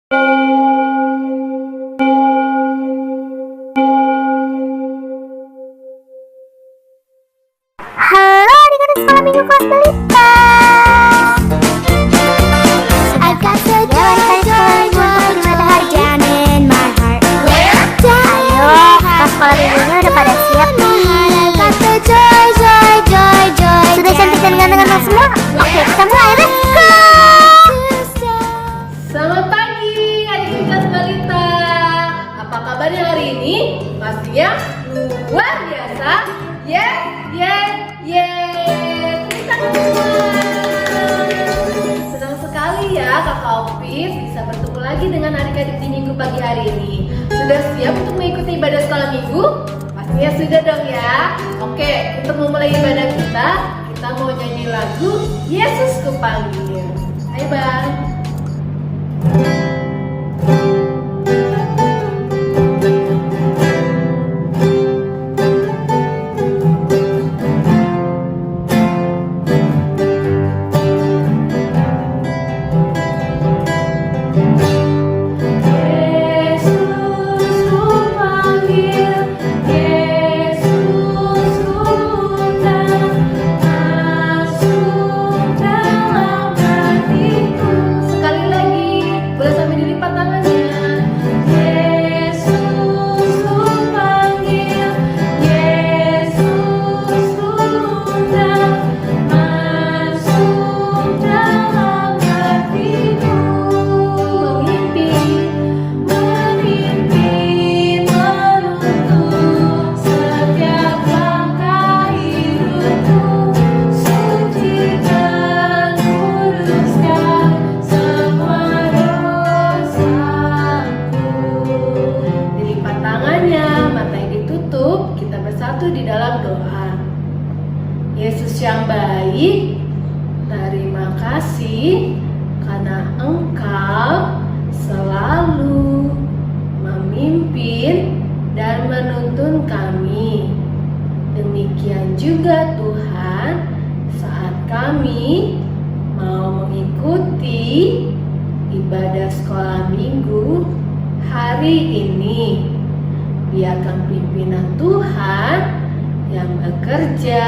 Halo adik-adik sekolah minggu kelas balita. I've got the joy, joy, joy, matahari jamin my heart. Ayo, kelas sekolah minggunya udah pada siap nih. I've got the joy, joy, joy, joy. Sudah cantik dan ganteng semua? Oke, kita mulai, let's go. Selamat pagi adik-adik kelas balita. Apa kabarnya hari ini? Pastinya luar biasa. Yes, yes, yes. Kita senang sekali ya Kakak Opif bisa bertemu lagi dengan adik-adik di minggu pagi hari ini. Sudah siap untuk mengikuti ibadah sekolah minggu? Pastinya sudah dong ya. Oke, untuk memulai ibadah kita mau nyanyi lagu Yesusku Panggil. Ayo Bang. Di dalam doa. Yesus yang baik, terima kasih karena Engkau selalu memimpin dan menuntun kami. Demikian juga Tuhan, saat kami mau mengikuti ibadah sekolah minggu hari ini, biarkan pimpinan Tuhan yang bekerja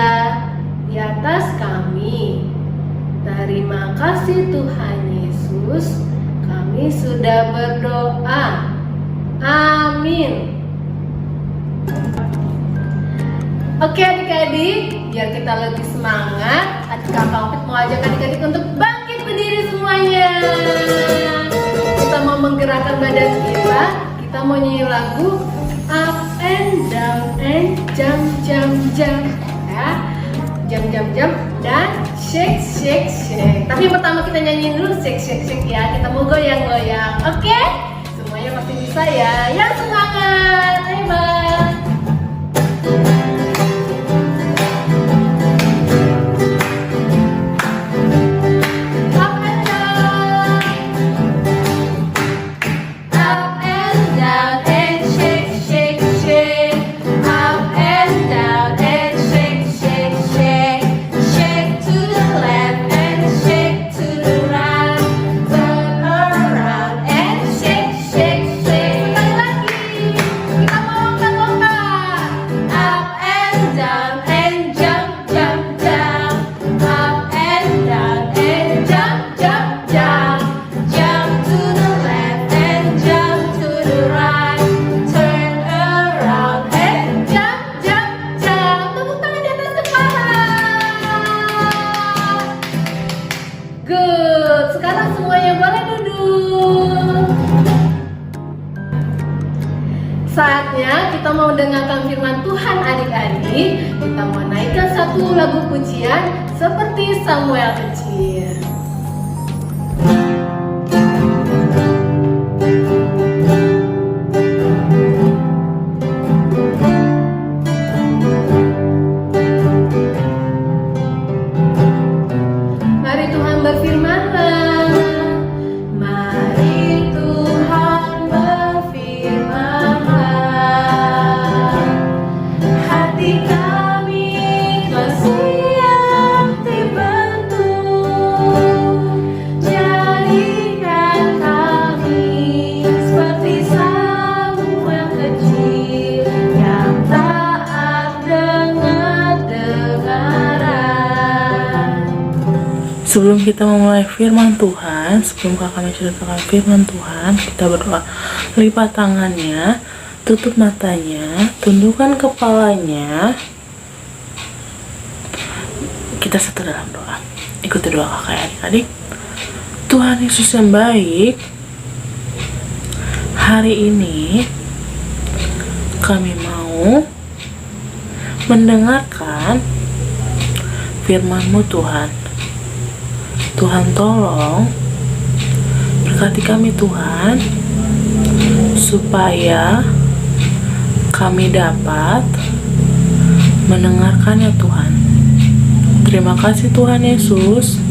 di atas kami. Terima kasih Tuhan Yesus, kami sudah berdoa. Amin. Oke adik-adik, biar kita lebih semangat, Kakak Opif mau ajak adik-adik untuk bangkit berdiri semuanya. Kita mau menggerakkan badan kita mau nyanyi lagu up and down and jump jump jump ya, jump jump jump dan shake shake shake. Tapi pertama kita nyanyiin dulu shake shake shake ya. Kita mau goyang goyang, oke? Semuanya pasti bisa ya. Yang semangat, ayo Bang. Sekarang semuanya boleh duduk. Saatnya kita mau mendengarkan firman Tuhan adik-adik. Kita mau naikkan satu lagu pujian seperti Samuel kecil. Mari Tuhan berfirman-Nya. Mari Tuhan berfirman-Nya. Hati kami masih dibentuk. Sebelum kita memulai firman Tuhan, sebelum kakak menceritakan firman Tuhan, kita berdoa. Lipat tangannya, tutup matanya, tundukkan kepalanya. Kita satu dalam doa. Ikuti doa kakak ya adik-adik. Tuhan Yesus yang baik, hari ini kami mau mendengarkan firman-Mu Tuhan. Tuhan tolong berkati kami Tuhan, supaya kami dapat mendengarkannya Tuhan. Terima kasih Tuhan Yesus.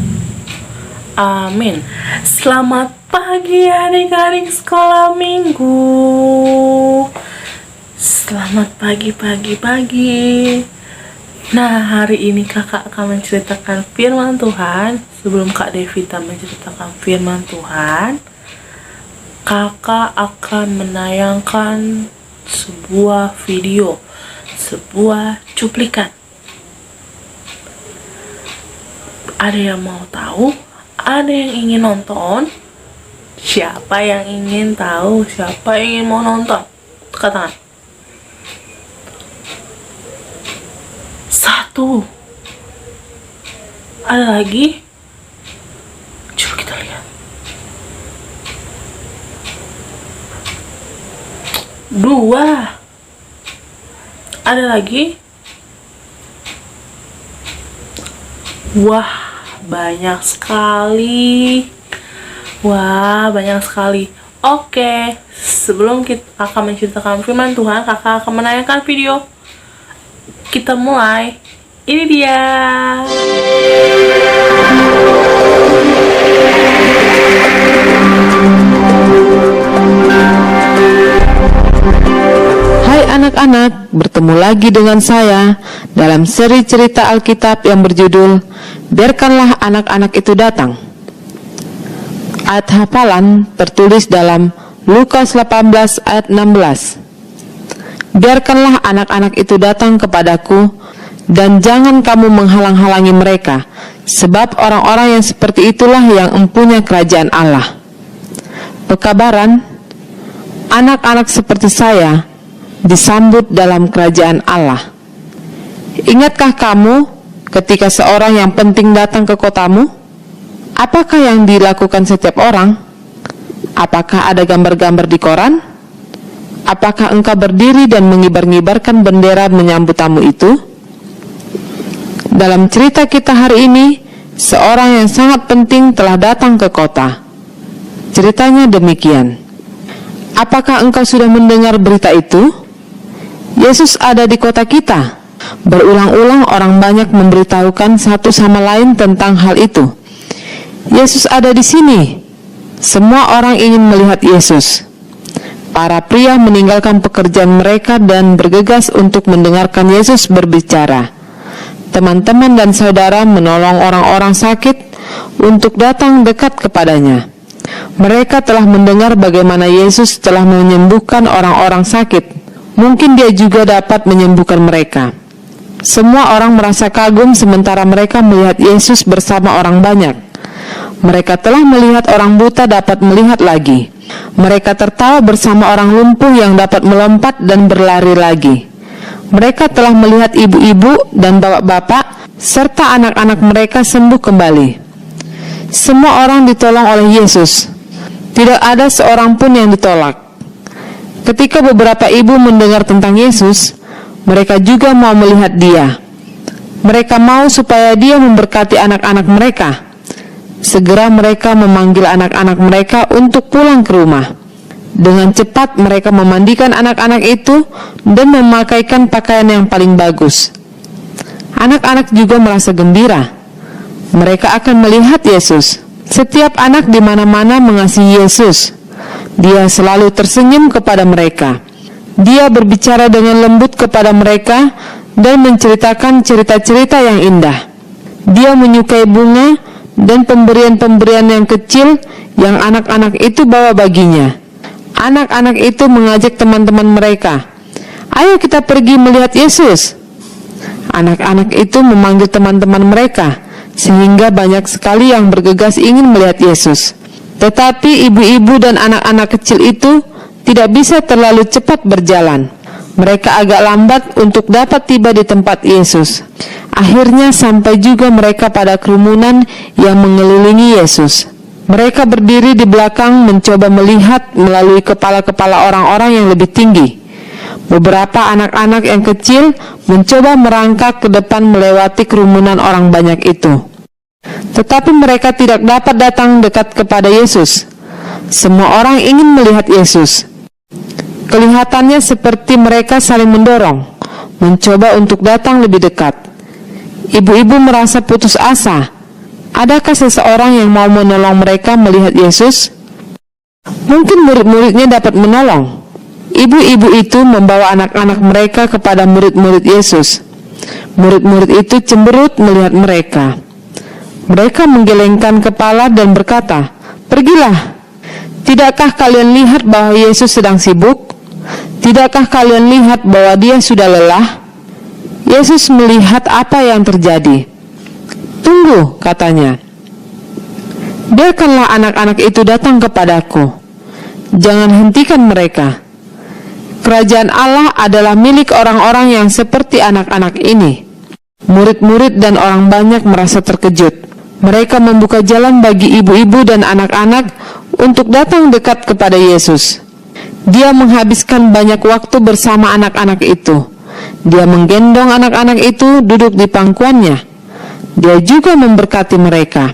Amin. Selamat pagi adik-adik sekolah minggu. Selamat pagi. Nah, hari ini kakak akan menceritakan firman Tuhan. Sebelum Kak Devita menceritakan firman Tuhan, kakak akan menayangkan sebuah video, sebuah cuplikan. Ada yang mau tahu? Ada yang ingin nonton? Siapa yang ingin tahu? Siapa yang ingin mau nonton? Katakan. 1. Ada lagi? Coba kita lihat. 2. Ada lagi? Wah, banyak sekali. Oke, sebelum kita akan menceritakan firman Tuhan, kakak akan menayangkan video. Kita mulai. Ini dia. Hai anak-anak, bertemu lagi dengan saya dalam seri cerita Alkitab yang berjudul Biarkanlah Anak-anak Itu Datang. Ayat hafalan tertulis dalam Lukas 18 ayat 16. Biarkanlah anak-anak itu datang kepadaku, dan jangan kamu menghalang-halangi mereka, sebab orang-orang yang seperti itulah yang empunya kerajaan Allah. Pekabaran, anak-anak seperti saya disambut dalam kerajaan Allah. Ingatkah kamu ketika seorang yang penting datang ke kotamu? Apakah yang dilakukan setiap orang? Apakah ada gambar-gambar di koran? Apakah engkau berdiri dan mengibar-ngibarkan bendera menyambut tamu itu? Dalam cerita kita hari ini, seorang yang sangat penting telah datang ke kota. Ceritanya demikian. Apakah engkau sudah mendengar berita itu? Yesus ada di kota kita. Berulang-ulang orang banyak memberitahukan satu sama lain tentang hal itu. Yesus ada di sini. Semua orang ingin melihat Yesus. Para pria meninggalkan pekerjaan mereka dan bergegas untuk mendengarkan Yesus berbicara. Teman-teman dan saudara menolong orang-orang sakit untuk datang dekat kepadanya. Mereka telah mendengar bagaimana Yesus telah menyembuhkan orang-orang sakit. Mungkin dia juga dapat menyembuhkan mereka. Semua orang merasa kagum sementara mereka melihat Yesus bersama orang banyak. Mereka telah melihat orang buta dapat melihat lagi. Mereka tertawa bersama orang lumpuh yang dapat melompat dan berlari lagi. Mereka telah melihat ibu-ibu dan bapak-bapak serta anak-anak mereka sembuh kembali. Semua orang ditolong oleh Yesus. Tidak ada seorang pun yang ditolak. Ketika beberapa ibu mendengar tentang Yesus, mereka juga mau melihat dia. Mereka mau supaya dia memberkati anak-anak mereka. Segera mereka memanggil anak-anak mereka untuk pulang ke rumah. Dengan cepat mereka memandikan anak-anak itu dan memakaikan pakaian yang paling bagus. Anak-anak juga merasa gembira. Mereka akan melihat Yesus. Setiap anak di mana-mana mengasihi Yesus. Dia selalu tersenyum kepada mereka. Dia berbicara dengan lembut kepada mereka dan menceritakan cerita-cerita yang indah. Dia menyukai bunga dan pemberian-pemberian yang kecil yang anak-anak itu bawa baginya. Anak-anak itu mengajak teman-teman mereka, "Ayo kita pergi melihat Yesus." Anak-anak itu memanggil teman-teman mereka, sehingga banyak sekali yang bergegas ingin melihat Yesus. Tetapi ibu-ibu dan anak-anak kecil itu tidak bisa terlalu cepat berjalan. Mereka agak lambat untuk dapat tiba di tempat Yesus. Akhirnya sampai juga mereka pada kerumunan yang mengelilingi Yesus. Mereka berdiri di belakang mencoba melihat melalui kepala-kepala orang-orang yang lebih tinggi. Beberapa anak-anak yang kecil mencoba merangkak ke depan melewati kerumunan orang banyak itu. Tetapi mereka tidak dapat datang dekat kepada Yesus. Semua orang ingin melihat Yesus. Kelihatannya seperti mereka saling mendorong, mencoba untuk datang lebih dekat. Ibu-ibu merasa putus asa. Adakah seseorang yang mau menolong mereka melihat Yesus? Mungkin murid-muridnya dapat menolong. Ibu-ibu itu membawa anak-anak mereka kepada murid-murid Yesus. Murid-murid itu cemberut melihat mereka. Mereka menggelengkan kepala dan berkata, "Pergilah. Tidakkah kalian lihat bahwa Yesus sedang sibuk? Tidakkah kalian lihat bahwa dia sudah lelah?" Yesus melihat apa yang terjadi. "Tunggu," katanya. "Biarkanlah anak-anak itu datang kepadaku. Jangan hentikan mereka. Kerajaan Allah adalah milik orang-orang yang seperti anak-anak ini." Murid-murid dan orang banyak merasa terkejut. Mereka membuka jalan bagi ibu-ibu dan anak-anak untuk datang dekat kepada Yesus. Dia menghabiskan banyak waktu bersama anak-anak itu. Dia menggendong anak-anak itu duduk di pangkuannya. Dia juga memberkati mereka.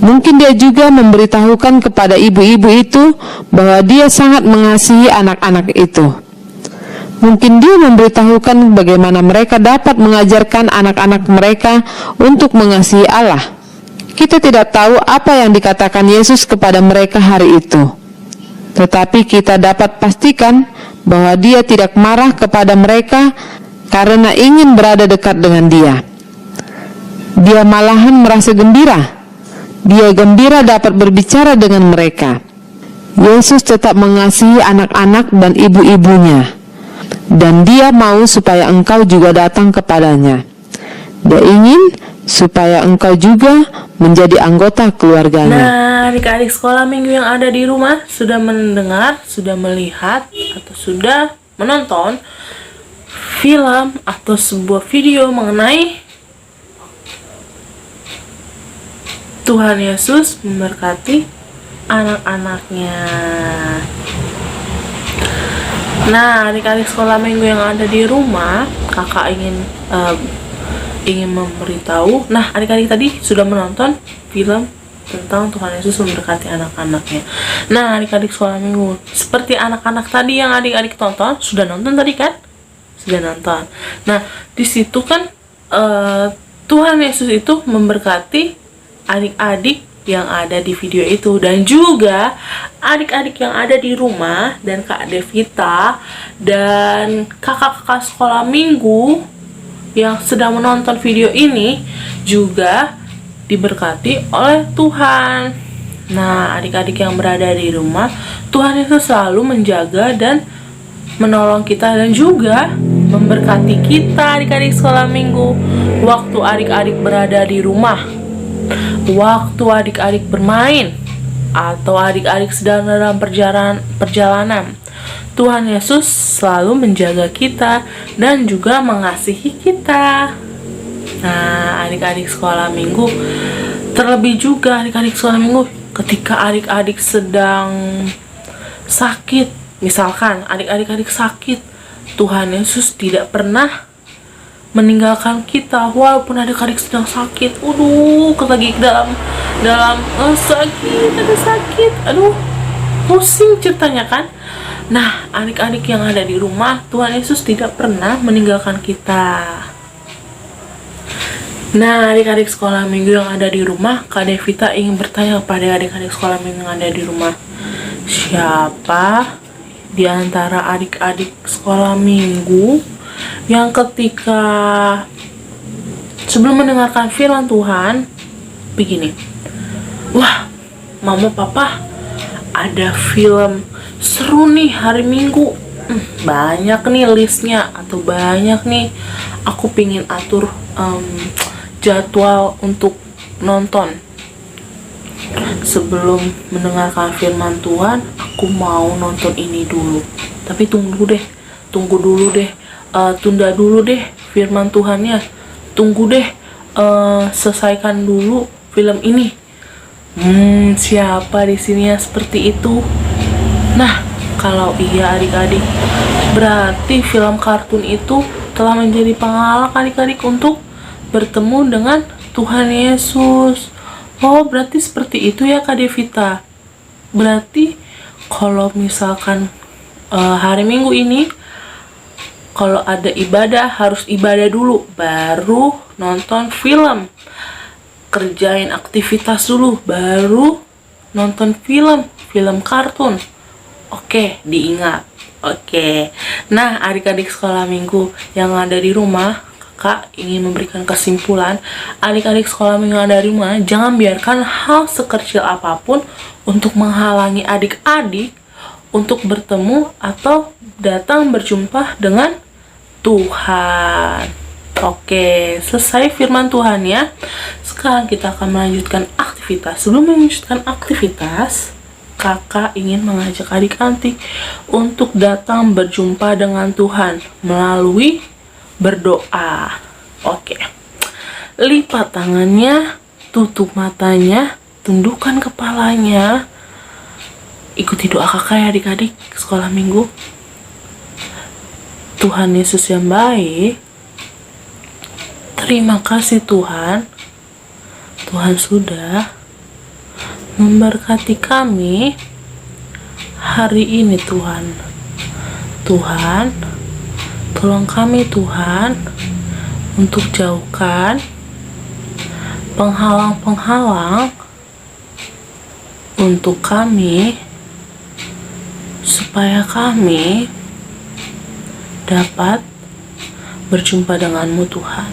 Mungkin dia juga memberitahukan kepada ibu-ibu itu bahwa dia sangat mengasihi anak-anak itu. Mungkin dia memberitahukan bagaimana mereka dapat mengajarkan anak-anak mereka untuk mengasihi Allah. Kita tidak tahu apa yang dikatakan Yesus kepada mereka hari itu. Tetapi kita dapat pastikan bahwa dia tidak marah kepada mereka karena ingin berada dekat dengan dia. Dia malahan merasa gembira. Dia gembira dapat berbicara dengan mereka. Yesus tetap mengasihi anak-anak dan ibu-ibunya. Dan dia mau supaya engkau juga datang kepadanya. Dia ingin supaya engkau juga menjadi anggota keluarganya. Nah, adik-adik sekolah minggu yang ada di rumah sudah mendengar, sudah melihat, atau sudah menonton film atau sebuah video mengenai Tuhan Yesus memberkati anak-anaknya. Nah, adik-adik sekolah minggu yang ada di rumah, kakak ingin memberitahu. Nah, adik-adik tadi sudah menonton film tentang Tuhan Yesus memberkati anak-anaknya. Nah, adik-adik sekolah minggu, seperti anak-anak tadi yang adik-adik tonton, sudah nonton tadi kan? Sudah nonton. Nah, di situ kan Tuhan Yesus itu memberkati adik-adik yang ada di video itu, dan juga adik-adik yang ada di rumah, dan Kak Devita dan kakak-kakak sekolah minggu yang sedang menonton video ini juga diberkati oleh Tuhan. Nah, adik-adik yang berada di rumah, Tuhan itu selalu menjaga dan menolong kita dan juga memberkati kita adik-adik sekolah minggu. Waktu adik-adik berada di rumah, waktu adik-adik bermain, atau adik-adik sedang dalam perjalanan, Tuhan Yesus selalu menjaga kita dan juga mengasihi kita. Nah, adik-adik sekolah minggu, terlebih juga adik-adik sekolah minggu, ketika adik-adik sedang sakit, misalkan adik-adik sakit, Tuhan Yesus tidak pernah meninggalkan kita walaupun adik-adik sedang sakit. Lagi dalam sakit, pusing ceritanya kan. Nah, adik-adik yang ada di rumah, Tuhan Yesus tidak pernah meninggalkan kita. Nah, adik-adik sekolah minggu yang ada di rumah, Kak Devita ingin bertanya kepada adik-adik sekolah minggu yang ada di rumah, siapa di antara adik-adik sekolah minggu yang ketika sebelum mendengarkan firman Tuhan begini, wah, mama papa ada film seru nih hari Minggu, banyak nih listnya, atau banyak nih aku pingin atur jadwal untuk nonton. Sebelum mendengarkan firman Tuhan, aku mau nonton ini dulu. Tapi tunggu dulu deh, tunda dulu deh firman Tuhannya. Tunggu deh, selesaikan dulu film ini. Siapa di sini yang seperti itu? Nah, kalau iya adik-adik, berarti film kartun itu telah menjadi penghalang adik-adik untuk bertemu dengan Tuhan Yesus. Oh, berarti seperti itu ya Kak Devita. Berarti kalau misalkan hari Minggu ini, kalau ada ibadah, harus ibadah dulu, baru nonton film. Kerjain aktivitas dulu, baru nonton film kartun. Oke, diingat. Oke. Nah, adik-adik sekolah minggu yang ada di rumah, Kak ingin memberikan kesimpulan, adik-adik sekolah minggu yang ada di rumah, jangan biarkan hal sekecil apapun untuk menghalangi adik-adik untuk bertemu atau datang berjumpa dengan Tuhan. Oke, selesai firman Tuhan ya. Sekarang kita akan melanjutkan aktivitas. Sebelum melanjutkan aktivitas, Kakak ingin mengajak adik-adik untuk datang berjumpa dengan Tuhan melalui berdoa. Oke. Lipat tangannya, tutup matanya, tundukkan kepalanya. Ikuti doa Kakak ya adik-adik sekolah minggu. Tuhan Yesus yang baik, terima kasih Tuhan. Tuhan sudah memberkati kami hari ini Tuhan. Tuhan, tolong kami Tuhan untuk jauhkan penghalang-penghalang untuk kami, supaya kami dapat berjumpa denganmu Tuhan.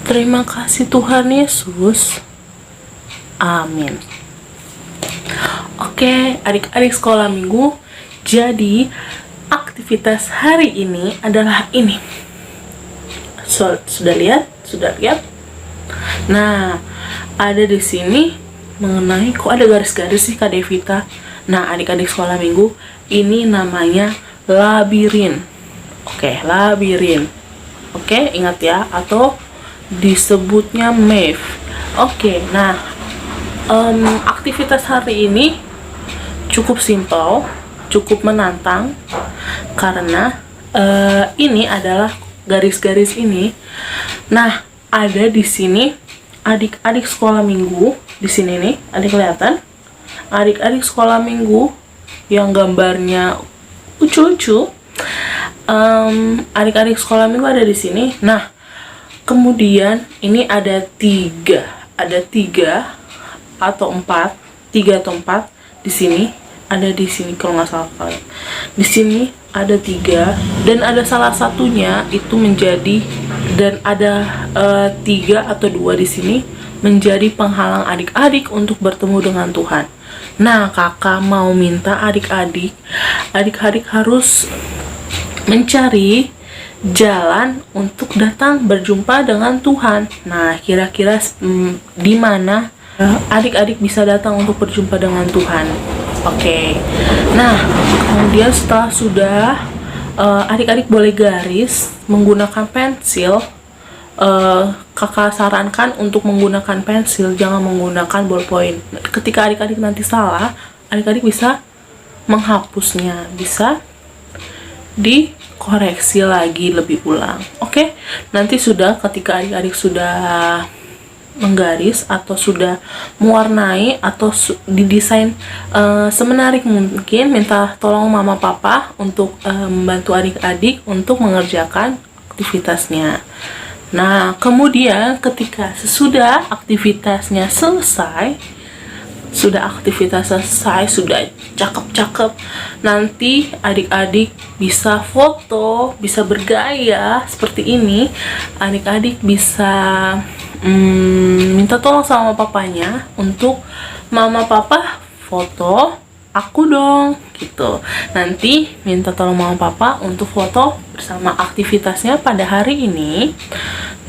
Terima kasih Tuhan Yesus. Amin. Oke, adik-adik sekolah minggu, jadi aktivitas hari ini adalah ini. Sudah lihat? Nah, ada di sini mengenai kok ada garis-garis sih Kak Devita. Nah, adik-adik sekolah minggu, ini namanya labirin. Oke, labirin. Oke, ingat ya, atau disebutnya map. Oke, nah, aktivitas hari ini cukup simpel, cukup menantang, karena ini adalah garis-garis ini. Nah, ada di sini adik-adik sekolah minggu. Di sini nih, adik kelihatan? Adik-adik sekolah minggu yang gambarnya lucu-lucu. Adik-adik sekolah minggu ada di sini. Nah, kemudian ini ada tiga atau empat di sini. Ada di sini kalau nggak salah kalian. Di sini ada 3 dan ada salah satunya itu menjadi, dan ada 3 atau 2 di sini menjadi penghalang adik-adik untuk bertemu dengan Tuhan. Nah, kakak mau minta adik-adik harus mencari jalan untuk datang berjumpa dengan Tuhan. Nah, kira-kira di mana adik-adik bisa datang untuk berjumpa dengan Tuhan? Oke. Nah, kemudian setelah sudah adik-adik boleh garis menggunakan pensil. Kakak sarankan untuk menggunakan pensil, jangan menggunakan ballpoint. Ketika adik-adik nanti salah, adik-adik bisa menghapusnya, bisa dikoreksi lagi lebih ulang. Oke? Nanti sudah ketika adik-adik sudah menggaris atau sudah mewarnai atau didesain semenarik mungkin, minta tolong mama papa untuk membantu adik-adik untuk mengerjakan aktivitasnya. Nah, kemudian ketika sesudah aktivitasnya selesai, sudah cakep-cakep, nanti adik-adik bisa foto, bisa bergaya seperti ini. Adik-adik bisa minta tolong sama papanya untuk mama papa foto aku dong gitu. Nanti minta tolong mama papa untuk foto bersama aktivitasnya pada hari ini.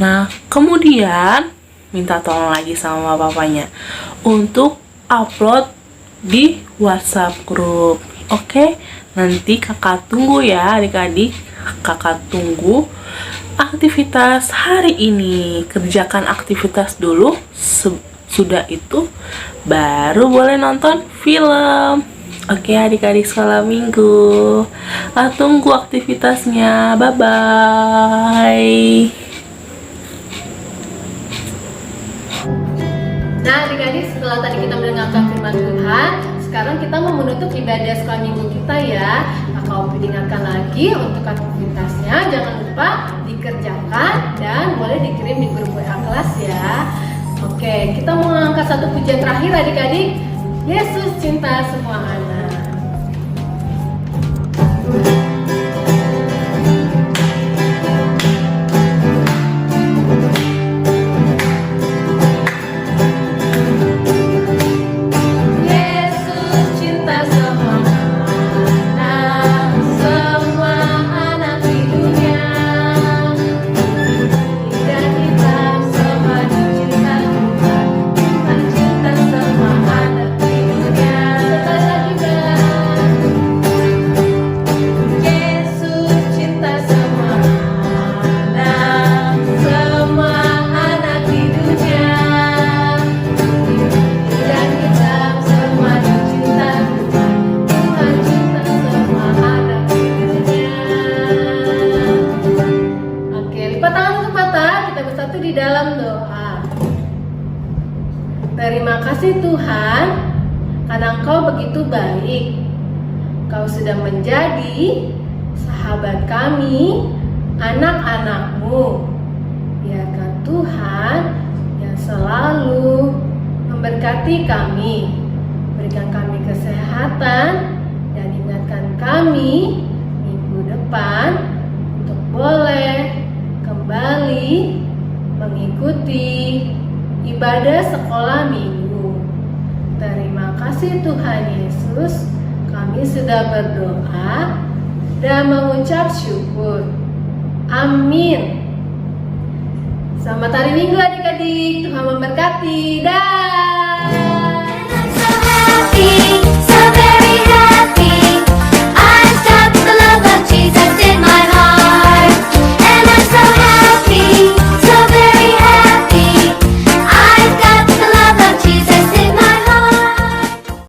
Nah, kemudian minta tolong lagi sama papanya untuk upload di WhatsApp grup. Oke, nanti kakak tunggu ya adik-adik. Kakak tunggu aktivitas hari ini. Kerjakan aktivitas dulu. Sudah itu baru boleh nonton film. Oke adik-adik sekolah minggu, tunggu aktivitasnya. Bye bye. Nah adik-adik, setelah tadi kita mendengarkan firman Tuhan, sekarang kita mau menutup ibadah sekolah minggu kita ya. Kakak Opi ingatkan lagi untuk aktivitasnya, jangan lupa dikerjakan dan boleh dikirim di grup WA kelas ya. Oke, kita mau angkat satu pujian terakhir adik-adik. Yesus cinta semua anak. Terima kasih Tuhan, karena Engkau begitu baik. Kau sudah menjadi sahabat kami, anak-anak-Mu. Biarkan Tuhan yang selalu memberkati kami, berikan kami kesehatan, dan ingatkan kami minggu depan untuk boleh kembali mengikuti ibadah sekolah minggu. Terima kasih Tuhan Yesus, kami sudah berdoa dan mengucap syukur. Amin. Selamat hari Minggu adik-adik, Tuhan memberkati. Dah.